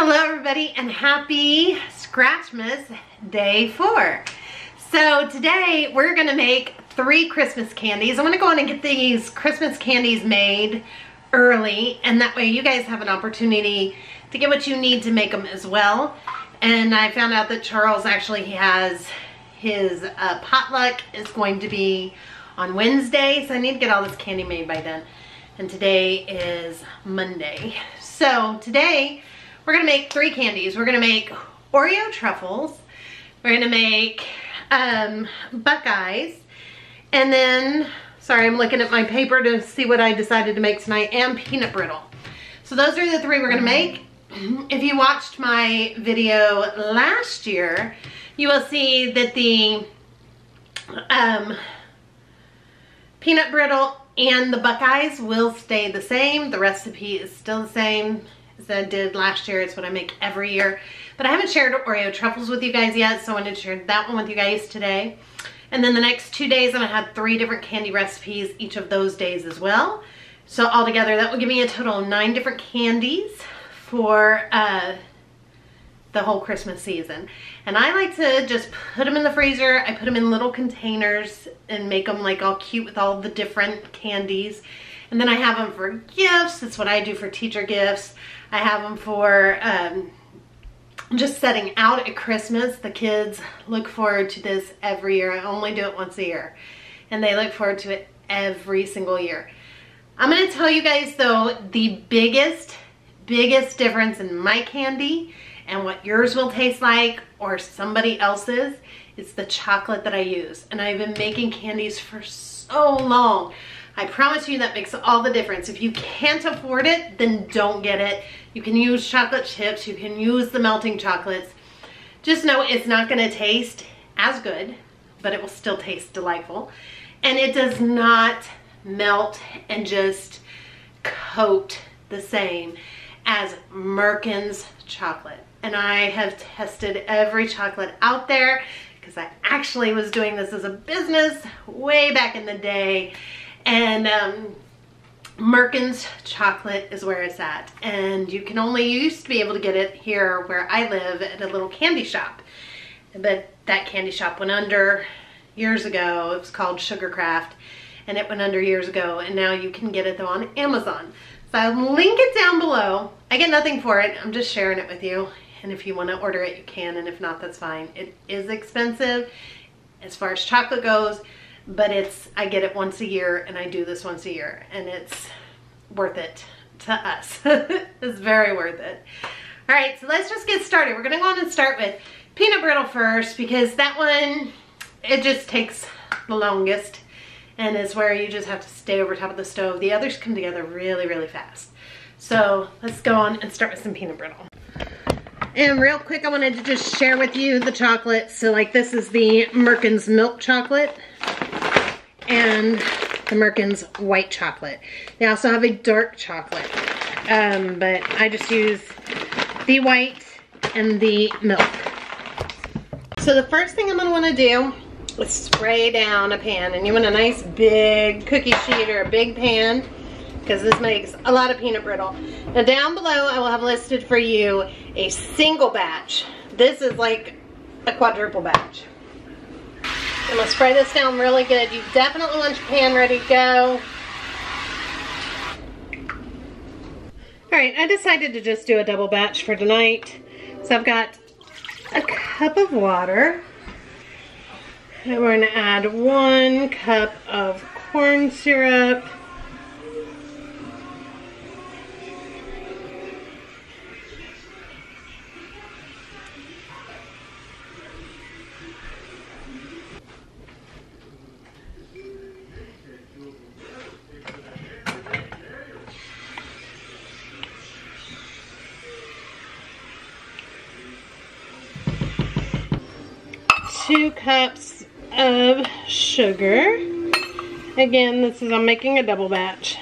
Hello everybody and happy Scratchmas day 4. So today we're gonna make 3 Christmas candies. I'm gonna go on and get these Christmas candies made early, and that way you guys have an opportunity to get what you need to make them as well. And I found out that Charles actually has his potluck is going to be on Wednesday, so I need to get all this candy made by then. And today is Monday. So today we're gonna make 3 candies. We're gonna make Oreo truffles, we're gonna make Buckeyes, and then, sorry, I'm looking at my paper to see what I decided to make tonight, and peanut brittle. So those are the 3 we're gonna make. If you watched my video last year, you will see that the peanut brittle and the Buckeyes will stay the same. The recipe is still the same as I did last year. It's what I make every year. But I haven't shared Oreo truffles with you guys yet, so I wanted to share that one with you guys today. And then the next 2 days, I'm gonna have 3 different candy recipes each of those days as well. So altogether, that will give me a total of 9 different candies for the whole Christmas season. And I like to just put them in the freezer. I put them in little containers and make them like all cute with all the different candies. And then I have them for gifts. That's what I do for teacher gifts. I have them for just setting out at Christmas. The kids look forward to this every year. I only do it once a year. And they look forward to it every single year. I'm gonna tell you guys though, the biggest difference in my candy and what yours will taste like or somebody else's is the chocolate that I use. And I've been making candies for so long. I promise you that makes all the difference. If you can't afford it, then don't get it. You can use chocolate chips, you can use the melting chocolates. Just know it's not gonna taste as good, but it will still taste delightful. And it does not melt and just coat the same as Merkin's chocolate. And I have tested every chocolate out there because I actually was doing this as a business way back in the day. And Merkin's chocolate is where it's at. And you used to be able to get it here where I live at a little candy shop. But that candy shop went under years ago. It was called Sugarcraft. And it went under years ago. And now you can get it though on Amazon. So I'll link it down below. I get nothing for it. I'm just sharing it with you. And if you want to order it, you can. And if not, that's fine. It is expensive as far as chocolate goes. But I get it once a year, and I do this once a year, and it's worth it to us. It's very worth it. All right, so let's just get started. We're gonna go on and start with peanut brittle first, because that one, it just takes the longest, and it's where you just have to stay over top of the stove. The others come together really, really fast. So let's go on and start with some peanut brittle. And real quick, I wanted to just share with you the chocolate. So like this is the Merkin's milk chocolate and the Merkin's white chocolate. They also have a dark chocolate, but I just use the white and the milk. So the first thing I'm gonna wanna do is spray down a pan, and you want a nice big cookie sheet or a big pan, because this makes a lot of peanut brittle. Now down below I will have listed for you a single batch. This is like a quadruple batch. I'm gonna spray this down really good. You definitely want your pan ready to go. All right, I decided to just do a double batch for tonight. So I've got a cup of water. And we're gonna add 1 cup of corn syrup. Two cups of sugar. Again, I'm making a double batch.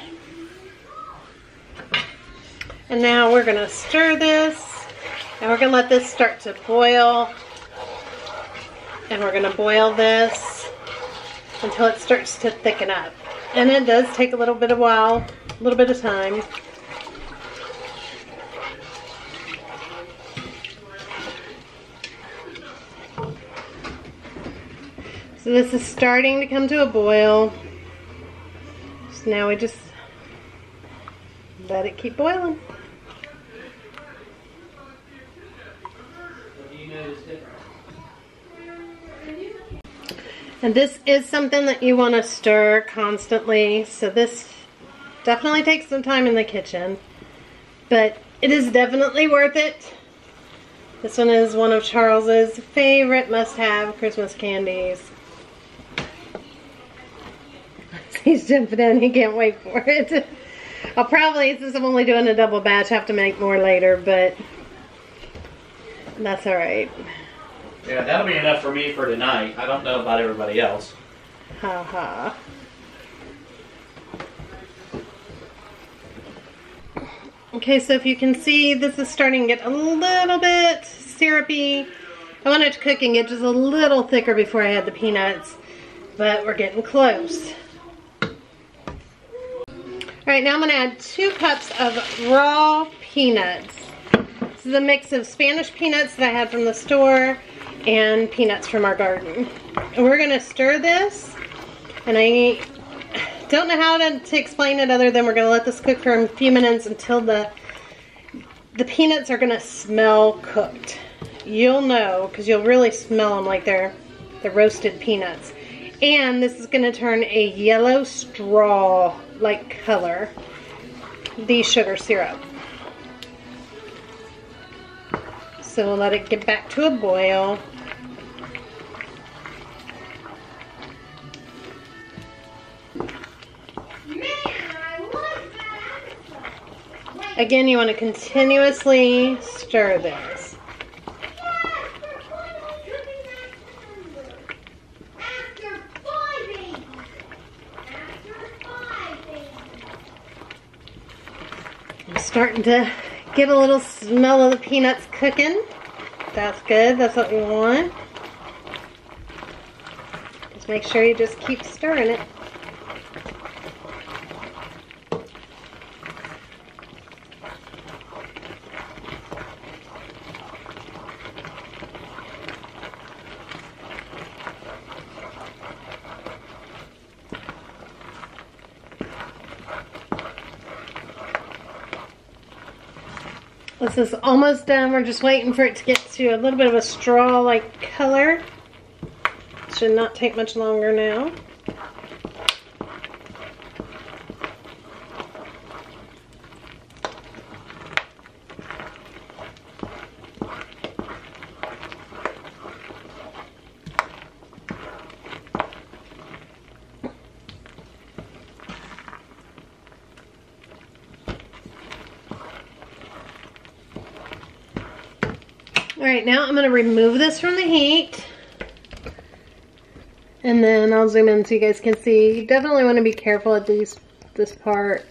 And now we're gonna stir this, and we're gonna let this start to boil. And we're gonna boil this until it starts to thicken up. And it does take a little bit of time. So this is starting to come to a boil. So now we just let it keep boiling. And this is something that you want to stir constantly. So this definitely takes some time in the kitchen, but it is definitely worth it. This one is one of Charles's favorite must-have Christmas candies. He's jumping in, he can't wait for it. I'll probably, since I'm only doing a double batch, have to make more later, but that's alright. Yeah, that'll be enough for me for tonight. I don't know about everybody else. Ha ha. Okay, so if you can see, this is starting to get a little bit syrupy. I wanted it to cook and get just a little thicker before I add the peanuts, but we're getting close. Alright, now I'm going to add 2 cups of raw peanuts. This is a mix of Spanish peanuts that I had from the store and peanuts from our garden. And we're going to stir this, and I don't know how to explain it other than we're going to let this cook for a few minutes until the peanuts are going to smell cooked. You'll know because you'll really smell them like they're roasted peanuts. And this is going to turn a yellow straw-like color, the sugar syrup. So we'll let it get back to a boil. Again, you want to continuously stir this. I'm starting to get a little smell of the peanuts cooking. That's good. That's what we want. Just make sure you just keep stirring it. This is almost done. We're just waiting for it to get to a little bit of a straw-like color. Should not take much longer now. Alright, now I'm going to remove this from the heat. And then I'll zoom in so you guys can see. You definitely want to be careful at this part.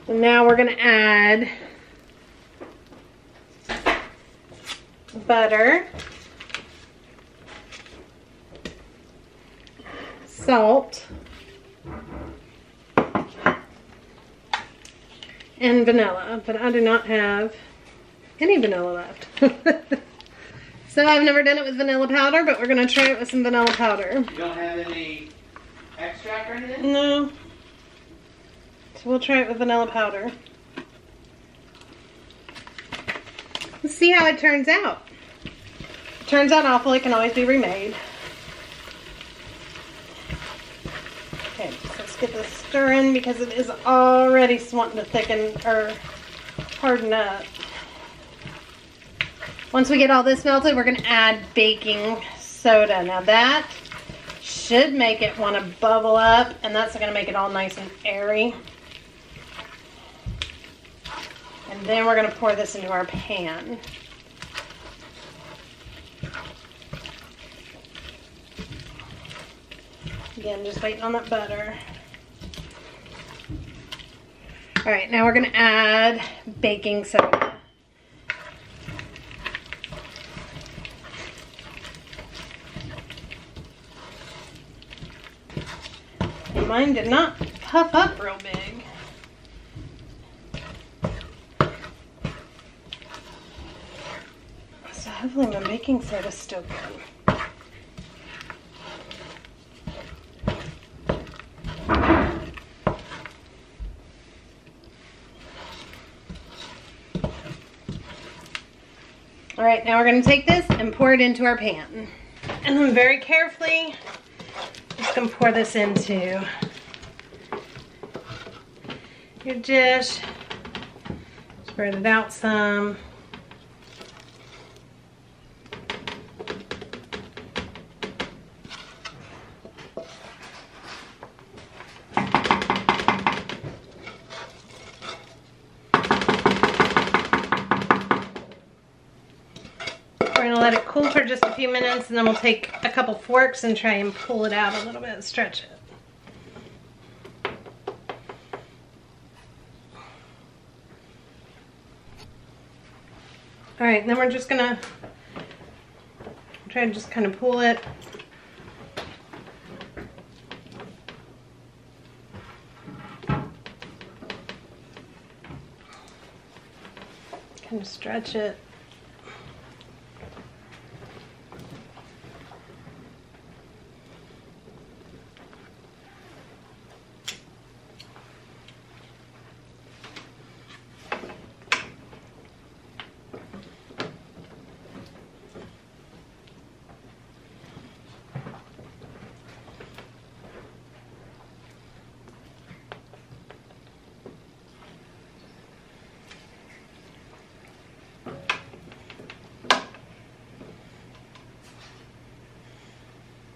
And now we're going to add butter, salt, and vanilla, but I do not have any vanilla left. So I've never done it with vanilla powder, but we're going to try it with some vanilla powder. You don't have any extract or anything? No. So we'll try it with vanilla powder. Let's see how it turns out. If it turns out awful, it can always be remade. Okay, so let's get this stirring because it is already wanting to thicken or harden up. Once we get all this melted, we're going to add baking soda. Now that should make it want to bubble up, and that's going to make it all nice and airy. And then we're going to pour this into our pan. Again, just waiting on that butter. All right, now we're going to add baking soda. And mine did not puff up real big. baking soda still good? All right, now we're gonna take this and pour it into our pan. And then very carefully, just gonna pour this into your dish. Spread it out some. We're gonna let it cool for just a few minutes, and then we'll take a couple forks and try and pull it out a little bit, stretch it. All right, then we're just gonna try and just kind of pull it. Kind of stretch it.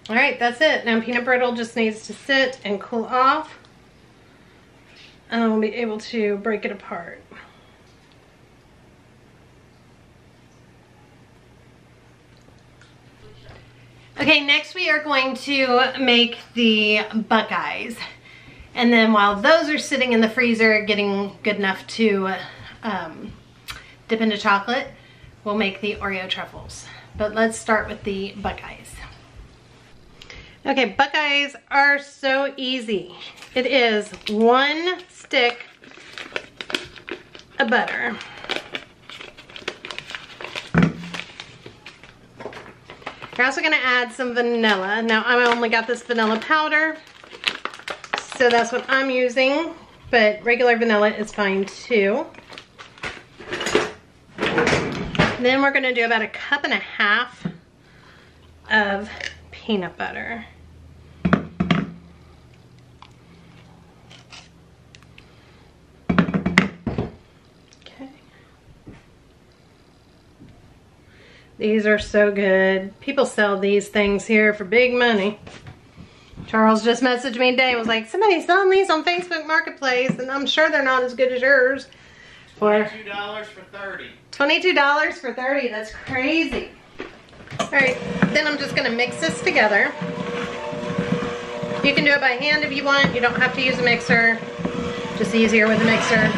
All right, that's it. Now peanut brittle just needs to sit and cool off, and then we'll be able to break it apart. Okay, next we are going to make the Buckeyes. And then while those are sitting in the freezer getting good enough to dip into chocolate, we'll make the Oreo truffles. But let's start with the Buckeyes. Okay, Buckeyes are so easy. It is 1 stick of butter. You're also gonna add some vanilla. Now I only got this vanilla powder, so that's what I'm using, but regular vanilla is fine too. Then we're gonna do about 1.5 cups of peanut butter. Okay. These are so good. People sell these things here for big money. Charles just messaged me today and was like, somebody's selling these on Facebook Marketplace, and I'm sure they're not as good as yours. $22 for 30. $22 for 30, that's crazy. All right, then I'm just gonna mix this together. You can do it by hand if you want. You don't have to use a mixer. Just easier with a mixer.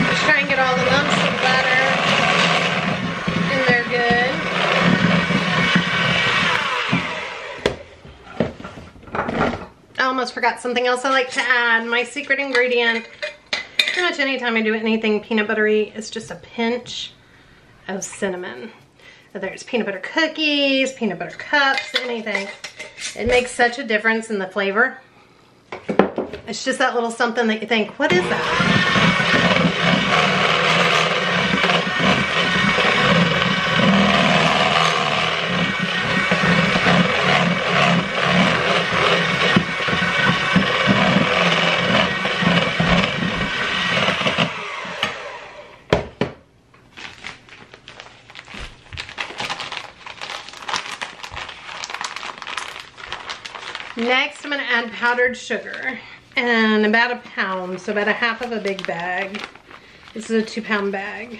Just try and get all the lumps of butter in there good. I almost forgot something else I like to add. My secret ingredient. Pretty much anytime I do anything peanut buttery, it's just a pinch of cinnamon. Whether it's peanut butter cookies, peanut butter cups, anything. It makes such a difference in the flavor. It's just that little something that you think, what is that? Next, I'm gonna add powdered sugar, and about 1 pound, so about 1/2 of a big bag. This is a 2-pound bag.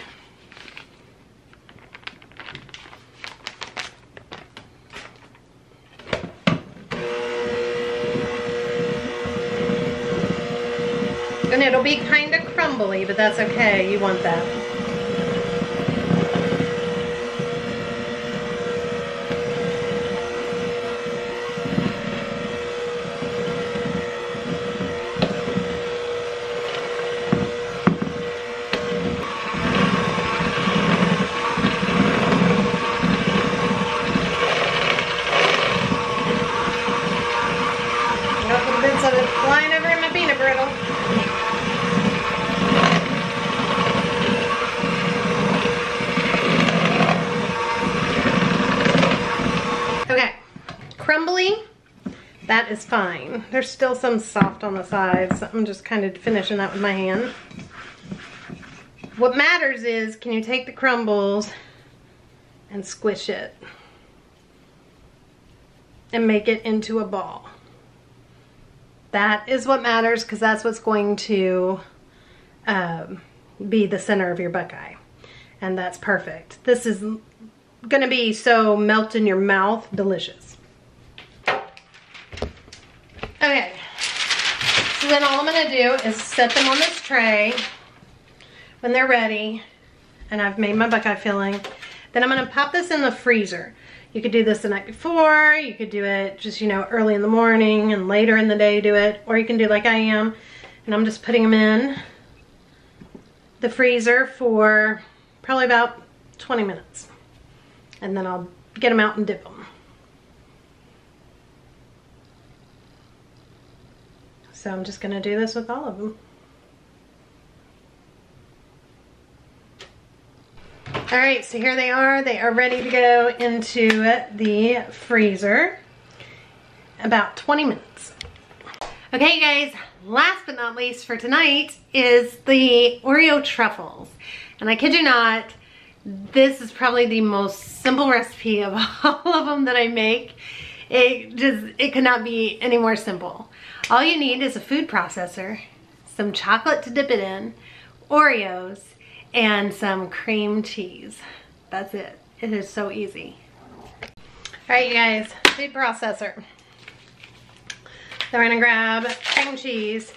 And it'll be kind of crumbly, but that's okay, you want that. is fine. There's still some soft on the sides. So I'm just kind of finishing that with my hand. What matters is, can you take the crumbles and squish it and make it into a ball? That is what matters, because that's what's going to be the center of your buckeye. And that's perfect. This is gonna be so melt in your mouth, delicious. Okay, so then all I'm gonna do is set them on this tray when they're ready, and I've made my buckeye filling. Then I'm gonna pop this in the freezer. You could do this the night before, you could do it just, you know, early in the morning and later in the day do it, or you can do like I am, and I'm just putting them in the freezer for probably about 20 minutes. And then I'll get them out and dip them. So I'm just gonna do this with all of them. All right, so here they are. They are ready to go into the freezer. About 20 minutes. Okay, guys, last but not least for tonight is the Oreo truffles. And I kid you not, this is probably the most simple recipe of all of them that I make. It could not be any more simple. All you need is a food processor, some chocolate to dip it in, Oreos, and some cream cheese. That's it. It is so easy. All right, you guys, food processor. So we're gonna grab cream cheese.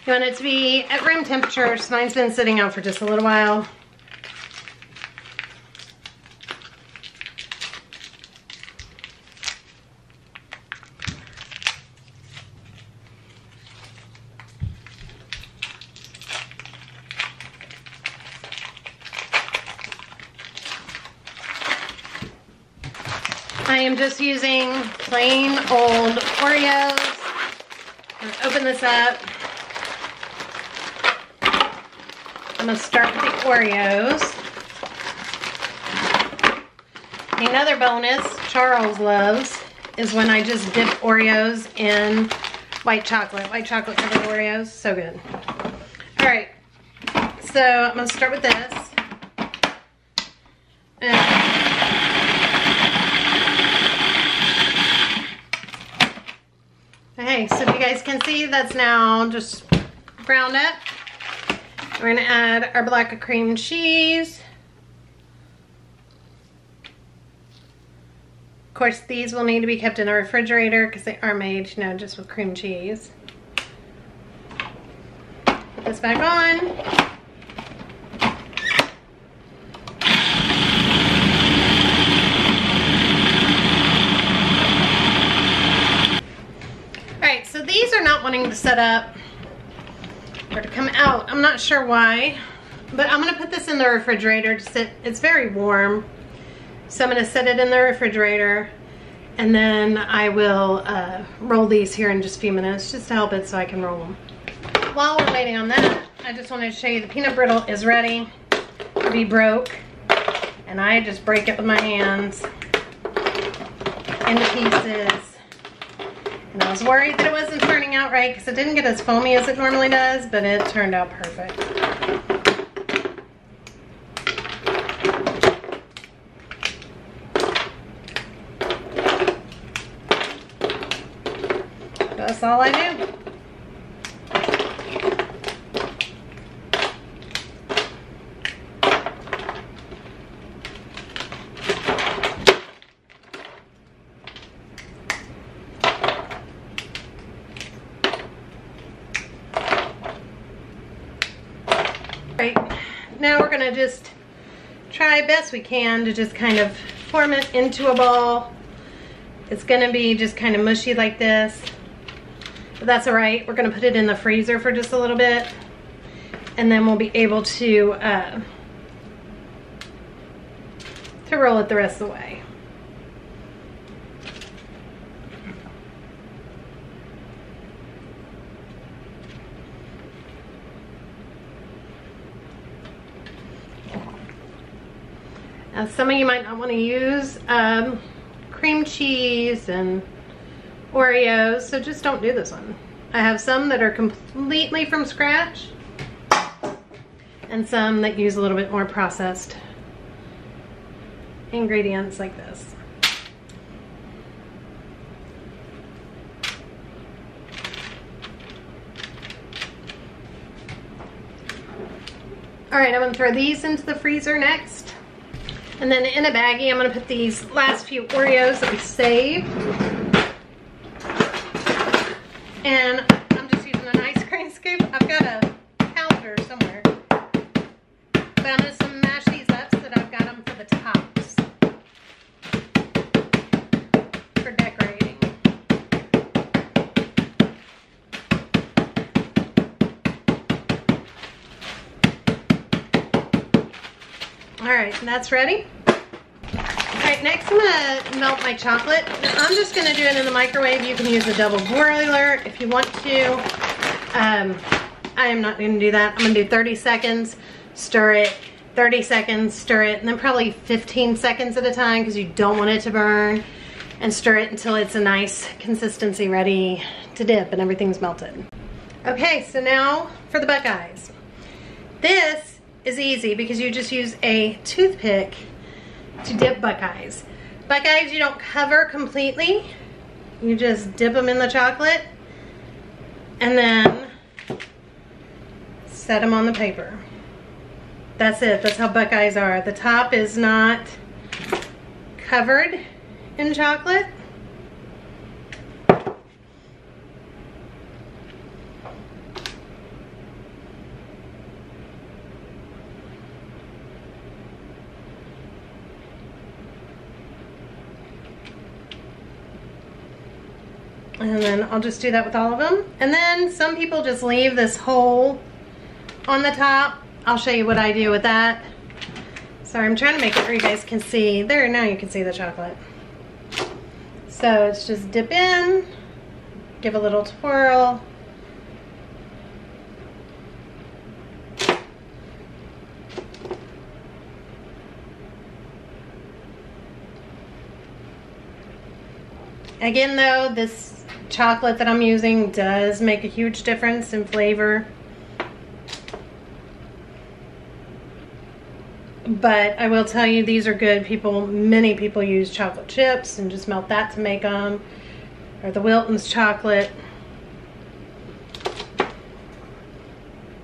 You want it to be at room temperature, so mine's been sitting out for just a little while. I am just using plain old Oreos. I'm gonna open this up. I'm gonna start with the Oreos. Another bonus Charles loves is when I just dip Oreos in white chocolate. White chocolate covered Oreos, so good. All right, so I'm gonna start with this. Okay, so if you guys can see, that's now just browned up. We're gonna add our block of cream cheese. Of course, these will need to be kept in a refrigerator because they are made, you know, just with cream cheese. Put this back on. So these are not wanting to set up or to come out. I'm not sure why, but I'm gonna put this in the refrigerator to sit. It's very warm, so I'm gonna set it in the refrigerator, and then I will roll these here in just a few minutes just to help it so I can roll them. While we're waiting on that, I just wanted to show you the peanut brittle is ready to be broke, and I just break it with my hands into pieces. And I was worried that it wasn't turning out right because it didn't get as foamy as it normally does, but it turned out perfect. That's all I do. Right, now we're gonna just try best we can to just kind of form it into a ball. It's gonna be just kind of mushy like this, but that's all right. We're gonna put it in the freezer for just a little bit, and then we'll be able to roll it the rest of the way. Now, some of you might not want to use cream cheese and Oreos, so just don't do this one. I have some that are completely from scratch and some that use a little bit more processed ingredients like this. All right, I'm gonna throw these into the freezer next. And then in a baggie, I'm gonna put these last few Oreos that we saved. And I'm just using an ice cream scoop. I've got a counter somewhere. But I'm just gonna mash these up so that I've got them for the tops. For decorating. Alright, that's ready. Alright, next I'm gonna melt my chocolate. I'm just gonna do it in the microwave. You can use a double boiler if you want to. I am not gonna do that. I'm gonna do 30 seconds, stir it, 30 seconds, stir it, and then probably 15 seconds at a time because you don't want it to burn. And stir it until it's a nice consistency ready to dip and everything's melted. Okay, so now for the Buckeyes. This is easy because you just use a toothpick to dip Buckeyes. Buckeyes you don't cover completely. You just dip them in the chocolate and then set them on the paper. That's it. That's how Buckeyes are. The top is not covered in chocolate. And then I'll just do that with all of them. And then some people just leave this hole on the top. I'll show you what I do with that. Sorry, I'm trying to make it where you guys can see. There, now you can see the chocolate. So it's just dip in, give a little twirl. Again though, this chocolate that I'm using does make a huge difference in flavor. But I will tell you, these are good. Many people use chocolate chips and just melt that to make them. Or the Wilton's chocolate.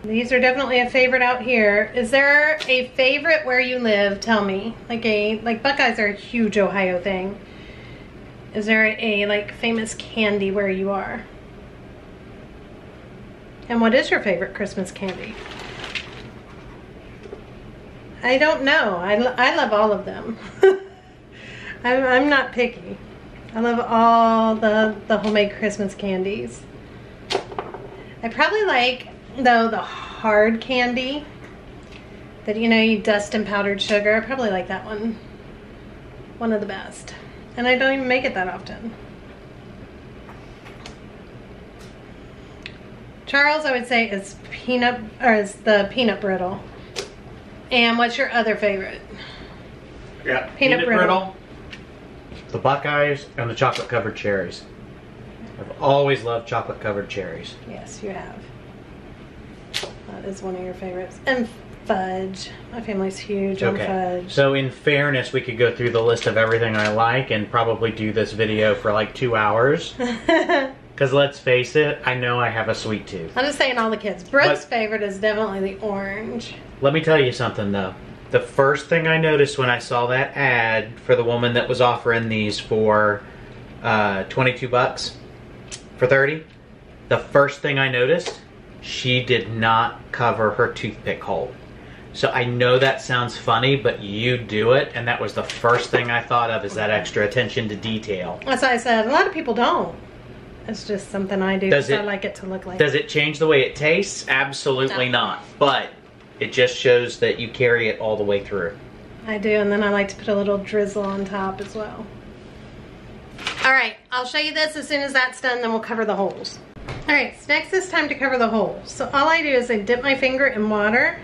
These are definitely a favorite out here. Is there a favorite where you live? Tell me. Like Buckeyes are a huge Ohio thing. Is there a like famous candy where you are? And what is your favorite Christmas candy? I don't know. I love all of them. I'm not picky. I love all the homemade Christmas candies. I probably like, though, the hard candy that, you know, you dust in powdered sugar. I probably like that one. One of the best. And I don't even make it that often. Charles, I would say, is the peanut brittle. And what's your other favorite? Yeah, Peanut brittle. The Buckeyes, and the chocolate covered cherries. I've always loved chocolate covered cherries. Yes, you have. That is one of your favorites. And fudge. My family's huge on fudge. So in fairness, we could go through the list of everything I like and probably do this video for like 2 hours. Because let's face it, I know I have a sweet tooth. I'm just saying all the kids. Brooke's favorite is definitely the orange. Let me tell you something though. The first thing I noticed when I saw that ad for the woman that was offering these for 22 bucks for 30, the first thing I noticed, she did not cover her toothpick hole. So I know that sounds funny, but you do it, and that was the first thing I thought of, is that extra attention to detail. That's why I said a lot of people don't. It's just something I do because I like it to look like. Does it change the way it tastes? Absolutely not. But it just shows that you carry it all the way through. I do, and then I like to put a little drizzle on top as well. Alright, I'll show you this as soon as that's done, then we'll cover the holes. Alright, so next it's time to cover the holes. So all I do is I dip my finger in water,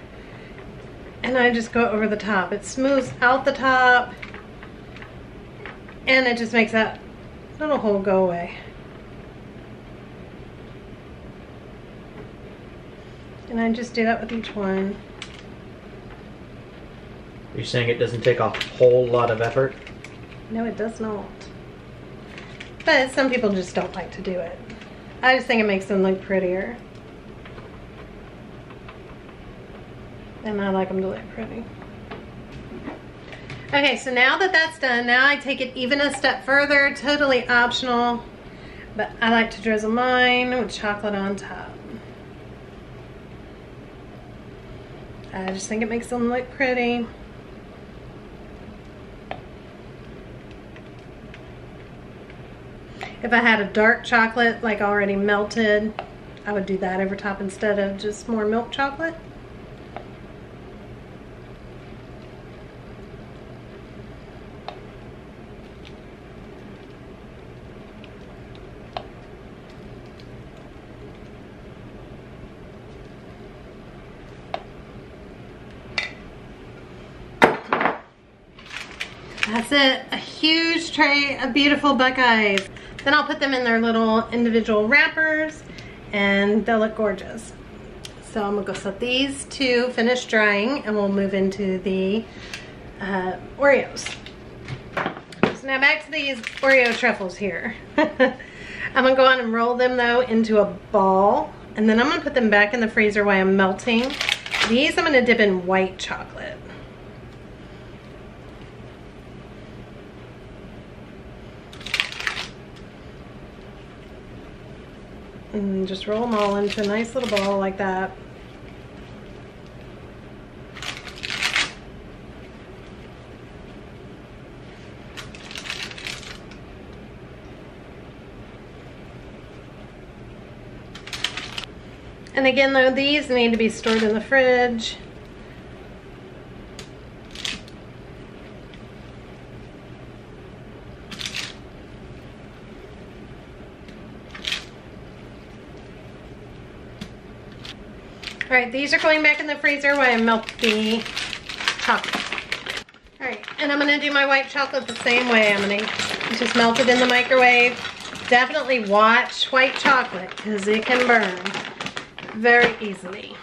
and I just go over the top. It smooths out the top, and it just makes that little hole go away. And I just do that with each one. You're saying it doesn't take a whole lot of effort? No, it does not. But some people just don't like to do it. I just think it makes them look prettier. And I like them to look pretty. Okay, so now that that's done, now I take it even a step further, totally optional, but I like to drizzle mine with chocolate on top. I just think it makes them look pretty. If I had a dark chocolate, like already melted, I would do that over top instead of just more milk chocolate. That's it, a huge tray of beautiful Buckeyes. Then I'll put them in their little individual wrappers and they'll look gorgeous. So I'm gonna go set these to finish drying and we'll move into the Oreos. So now back to these Oreo truffles here. I'm gonna go on and roll them though into a ball and then I'm gonna put them back in the freezer while I'm melting. These I'm gonna dip in white chocolate. And just roll them all into a nice little ball like that. And again though, these need to be stored in the fridge. Alright, these are going back in the freezer while I melt the chocolate. Alright, and I'm going to do my white chocolate the same way. I'm going to just melt it in the microwave. Definitely watch white chocolate because it can burn very easily.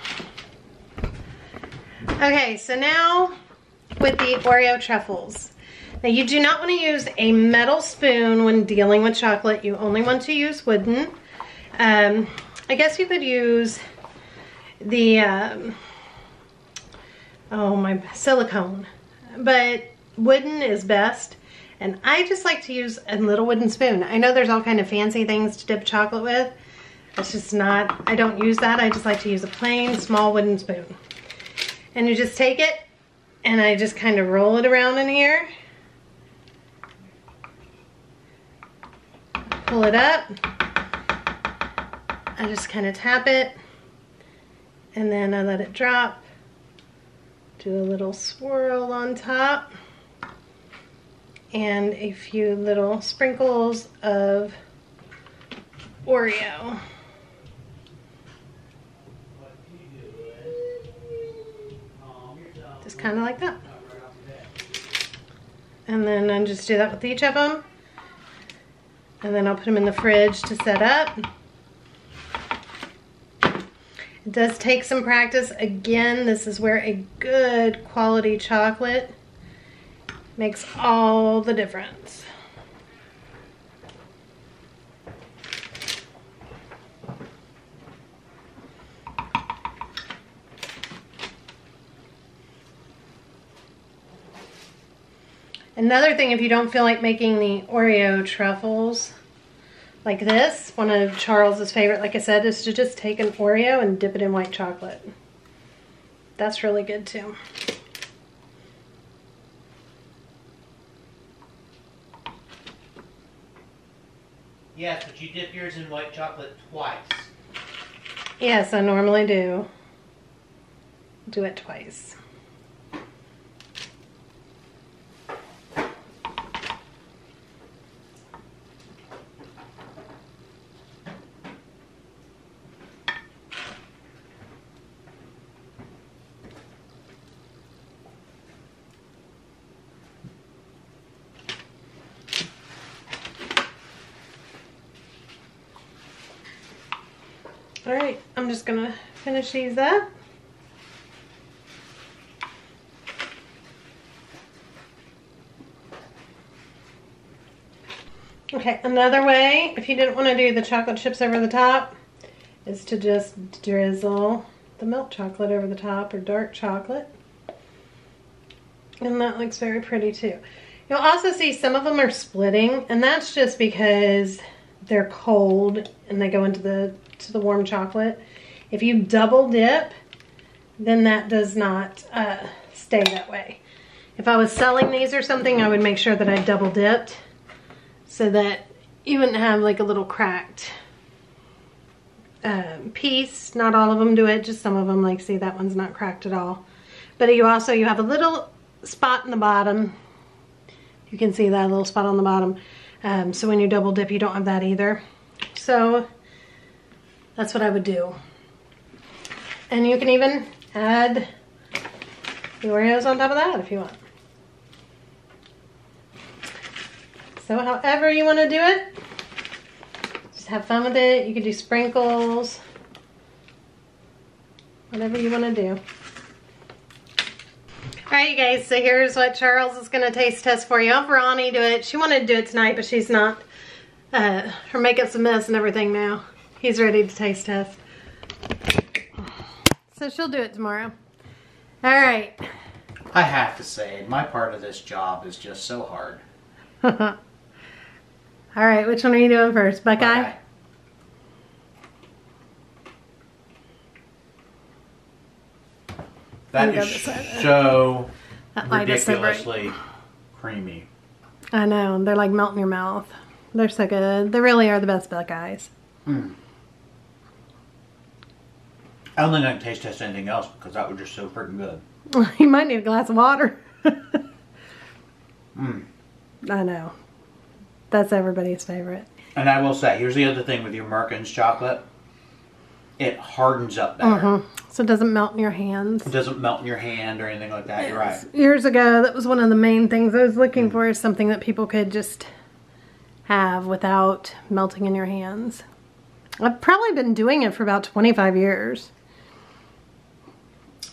Okay, so now with the Oreo truffles. Now you do not want to use a metal spoon when dealing with chocolate. You only want to use wooden. I guess you could use the silicone, but wooden is best, and I just like to use a little wooden spoon. I know there's all kind of fancy things to dip chocolate with. It's just not, I don't use that. I just like to use a plain small wooden spoon. And you just take it and I just kind of roll it around in here, pull it up, I just kind of tap it, and then I let it drop, do a little swirl on top, and a few little sprinkles of Oreo. Just kind of like that. And then I just do that with each of them. And then I'll put them in the fridge to set up. It does take some practice. Again, this is where a good quality chocolate makes all the difference. Another thing, if you don't feel like making the Oreo truffles like this, one of Charles's favorite, like I said, is to just take an Oreo and dip it in white chocolate. That's really good too. Yes, but you dip yours in white chocolate twice. Yes, I normally do. Do it twice. All right, I'm just gonna Finish these up. Okay, another way, if you didn't want to do the chocolate chips over the top, is to just drizzle the milk chocolate over the top, or dark chocolate. And that looks very pretty too. You'll also see some of them are splitting, and that's just because they're cold and they go into the warm chocolate. If you double dip, then that does not stay that way. If I was selling these or something, I would make sure that I double dipped so that you wouldn't have like a little cracked piece. Not all of them do it, just some of them. Like, see, that one's not cracked at all. But you have a little spot in the bottom. You can see that little spot on the bottom. So when you double dip, you don't have that either. So that's what I would do. And you can even add the Oreos on top of that if you want. So however you want to do it, just have fun with it. You can do sprinkles, whatever you want to do. Alright, you guys, so here's what Charles is going to taste test for you. I'll have Ronnie do it. She wanted to do it tonight, but she's not. Her makeup's a mess and everything now. He's ready to taste test. So she'll do it tomorrow. Alright. I have to say, my part of this job is just so hard. Alright, which one are you doing first? Buckeye? Buckeye. That is so ridiculously creamy. I know. They're like melt in your mouth. They're so good. They really are the best Buckeyes. Mm. I don't think I can taste test anything else because that was just so freaking good. You might need a glass of water. Mm. I know. That's everybody's favorite. And I will say, here's the other thing with your Merkins chocolate. It hardens up better. So it doesn't melt in your hands. It doesn't melt in your hand or anything like that. Yes. You're right. Years ago, that was one of the main things I was looking for, is something that people could just have without melting in your hands. I've probably been doing it for about 25 years.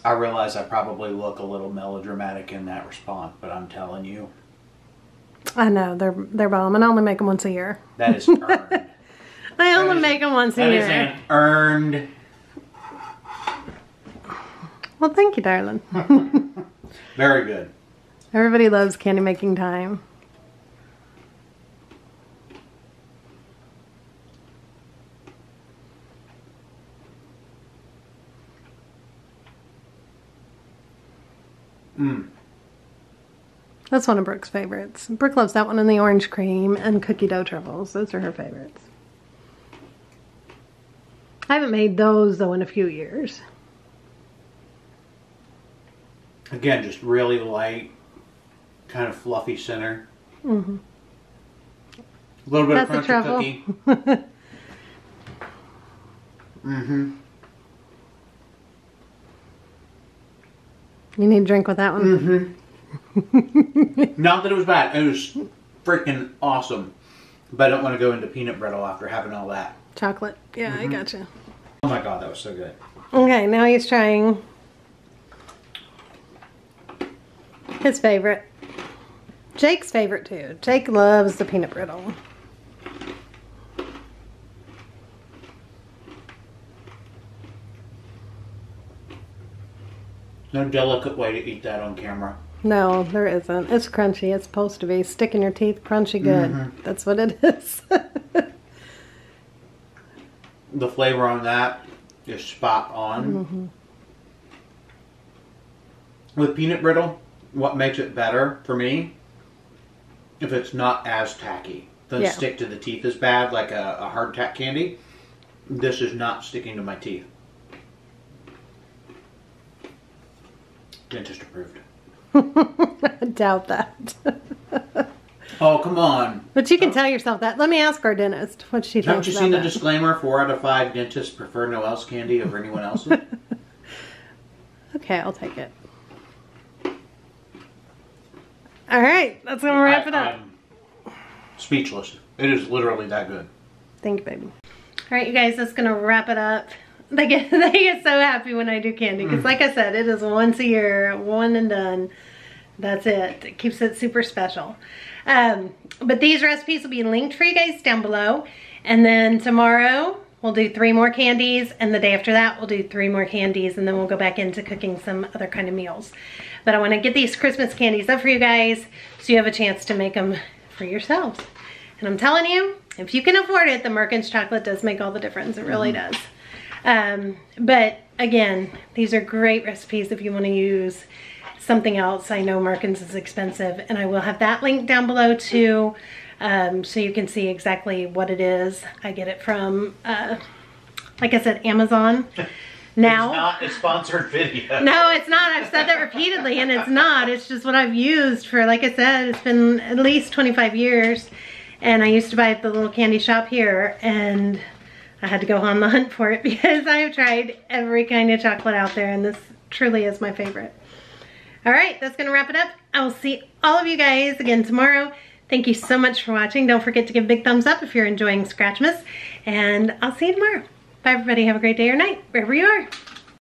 I realize I probably look a little melodramatic in that response, but I'm telling you. I know, they're bomb, and I only make them once a year. That is earned. I only make them once a year. That is an earned. Well, thank you, darling. Very good. Everybody loves candy making time. Mm. That's one of Brooke's favorites. Brooke loves that one and the orange cream and cookie dough truffles. Those are her favorites. I haven't made those, though, in a few years. Again, just really light, kind of fluffy center. Mm-hmm. A little bit That's of crunchy cookie. Mm-hmm. You need a drink with that one? Mm-hmm. Not that it was bad. It was freaking awesome. But I don't want to go into peanut brittle after having all that. Chocolate. Yeah, I gotcha. Oh my god, that was so good. Okay, now he's trying his favorite. Jake's favorite too. Jake loves the peanut brittle. No delicate way to eat that on camera. No, there isn't. It's crunchy. It's supposed to be. Stick in your teeth, crunchy good. Mm-hmm. That's what it is. The flavor on that is spot on. Mm-hmm. With peanut brittle, what makes it better for me, if it's not as tacky, doesn't stick to the teeth as bad like a hardtack candy. This is not sticking to my teeth. Dentist approved. I doubt that. Oh, come on. But you can tell yourself that. Let me ask our dentist what she thinks about that. Haven't you seen the disclaimer? 4 out of 5 dentists prefer Noel's candy over anyone else's. Okay, I'll take it. All right, that's going to wrap it up. I'm speechless. It is literally that good. Thank you, baby. All right, you guys, that's going to wrap it up. They get so happy when I do candy because like I said, it is once a year, one and done. That's it. It keeps it super special. But these recipes will be linked for you guys down below. And then tomorrow we'll do 3 more candies, and the day after that we'll do 3 more candies, and then we'll go back into cooking some other kind of meals. But I want to get these Christmas candies up for you guys so you have a chance to make them for yourselves. And I'm telling you, if you can afford it, the Merkins chocolate does make all the difference. It really does. But again, these are great recipes if you want to use something else. I know Merkins is expensive, and I will have that link down below too, so you can see exactly what it is. I get it from, like I said, Amazon. Now, it's not a sponsored video. No, it's not. I've said that repeatedly, and it's not. It's just what I've used for, like I said, it's been at least 25 years. And I used to buy at the little candy shop here, and I had to go on the hunt for it because I have tried every kind of chocolate out there, and this truly is my favorite. All right, that's gonna wrap it up. I will see all of you guys again tomorrow. Thank you so much for watching. Don't forget to give a big thumbs up if you're enjoying Scratchmas, and I'll see you tomorrow. Bye everybody, have a great day or night, wherever you are.